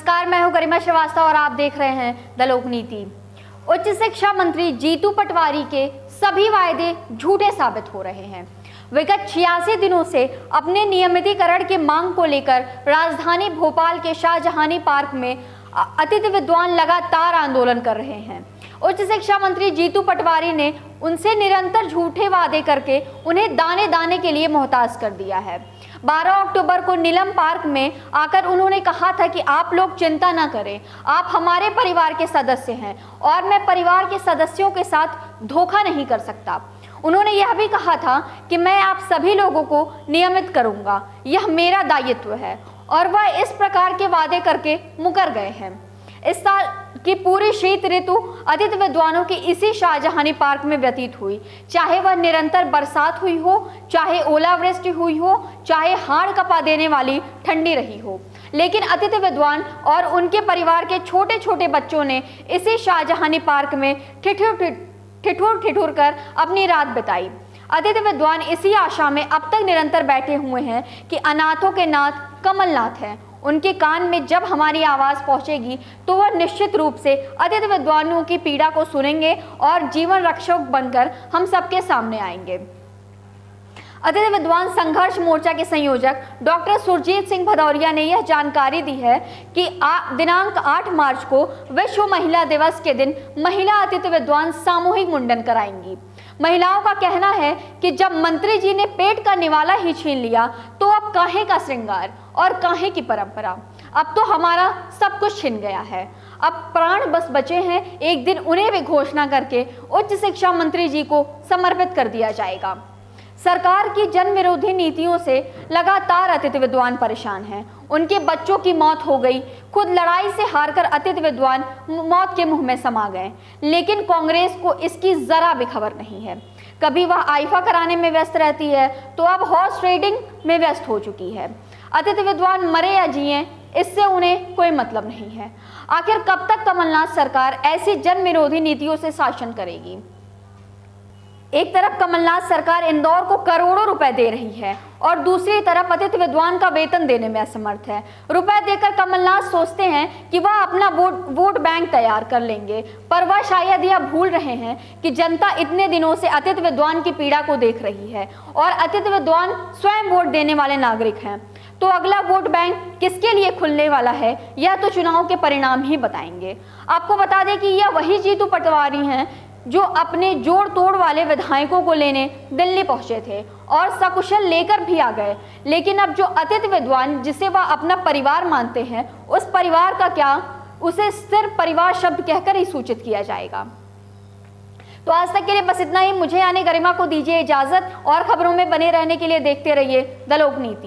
नमस्कार, मैं हूं गरिमा श्रीवास्तव और आप देख रहे हैं द लोक नीति। उच्च शिक्षा मंत्री जीतू पटवारी के सभी वायदे झूठे साबित हो रहे हैं। विगत 86 दिनों से अपने नियमितीकरण की मांग को लेकर राजधानी भोपाल के शाहजहानी पार्क में अतिथि विद्वान लगातार आंदोलन कर रहे हैं। उच्च शिक्षा मंत्री जीतू पटवारी ने उनसे निरंतर झूठे वादे करके उन्हें दाने दाने के लिए मोहताज कर दिया है। 12 अक्टूबर को नीलम पार्क में आकर उन्होंने कहा था कि आप लोग चिंता ना करें, आप हमारे परिवार के सदस्य हैं और मैं परिवार के सदस्यों के साथ धोखा नहीं कर सकता। उन्होंने यह भी कहा था कि मैं आप सभी लोगों को नियमित करूंगा, यह मेरा दायित्व है, और वह इस प्रकार के वादे करके मुकर गए हैं। इस साल की पूरी शीत ऋतु अतिथि विद्वानों की इसी शाहजहानी पार्क में व्यतीत हुई, चाहे वह निरंतर बरसात हुई हो, चाहे ओलावृष्टि हुई हो, चाहे हाड़ कपा देने वाली ठंडी रही हो, लेकिन अतिथि विद्वान और उनके परिवार के छोटे छोटे बच्चों ने इसी शाहजहानी पार्क में ठिठुर कर अपनी रात बिताई। अतिथि विद्वान इसी आशा में अब तक निरंतर बैठे हुए हैं कि अनाथों के नाथ कमलनाथ हैं। उनके कान में जब हमारी आवाज़ पहुंचेगी तो वह निश्चित रूप से अतिथि विद्वानों की पीड़ा को सुनेंगे और जीवन रक्षक बनकर हम सबके सामने आएंगे। अतिथि विद्वान संघर्ष मोर्चा के संयोजक डॉक्टर सुरजीत सिंह भदौरिया ने यह जानकारी दी है कि दिनांक 8 मार्च को विश्व महिला दिवस के दिन महिला अतिथि विद्वान सामूहिक मुंडन कराएंगी। महिलाओं का कहना है कि जब मंत्री जी ने पेट का निवाला ही छीन लिया तो अब काहे का श्रृंगार और काहे की परंपरा, अब तो हमारा सब कुछ छिन गया है। अब प्राण बस बचे हैं, एक दिन उन्हें भी घोषणा करके उच्च शिक्षा मंत्री जी को समर्पित कर दिया जाएगा। सरकार की जन विरोधी नीतियों से लगातार अतिथि विद्वान परेशान हैं। उनके बच्चों की मौत हो गई, खुद लड़ाई से हारकर अतिथि विद्वान मौत के मुंह में समा गए, लेकिन कांग्रेस को इसकी जरा भी खबर नहीं है। कभी वह आईफा कराने में व्यस्त रहती है तो अब हॉर्स ट्रेडिंग में व्यस्त हो चुकी है। अतिथि विद्वान मरे या जिए, इससे उन्हें कोई मतलब नहीं है। आखिर कब तक कमलनाथ सरकार ऐसी जन विरोधी नीतियों से शासन करेगी? एक तरफ कमलनाथ सरकार इंदौर को करोड़ों रुपए दे रही है और दूसरी तरफ अतिथि विद्वान का वेतन देने में असमर्थ है। रुपए देकर कमलनाथ सोचते हैं कि वह अपना वोट बैंक तैयार कर लेंगे, पर वह शायद यह भूल रहे हैं कि जनता इतने दिनों से अतिथि विद्वान की पीड़ा को देख रही है और अतिथि विद्वान स्वयं वोट देने वाले नागरिक हैं। तो अगला वोट बैंक किसके लिए खुलने वाला है, यह तो चुनाव के परिणाम ही बताएंगे। आपको बता दें कि यह वही जीतू पटवारी हैं जो अपने जोड़ तोड़ वाले विधायकों को लेने दिल्ली पहुंचे थे और सकुशल लेकर भी आ गए, लेकिन अब जो अतिथि विद्वान जिसे वह अपना परिवार मानते हैं, उस परिवार का क्या, उसे सिर्फ परिवार शब्द कहकर ही सूचित किया जाएगा। तो आज तक के लिए बस इतना ही। मुझे यानी गरिमा को दीजिए इजाजत और खबरों में बने रहने के लिए देखते रहिए द लोक नीति।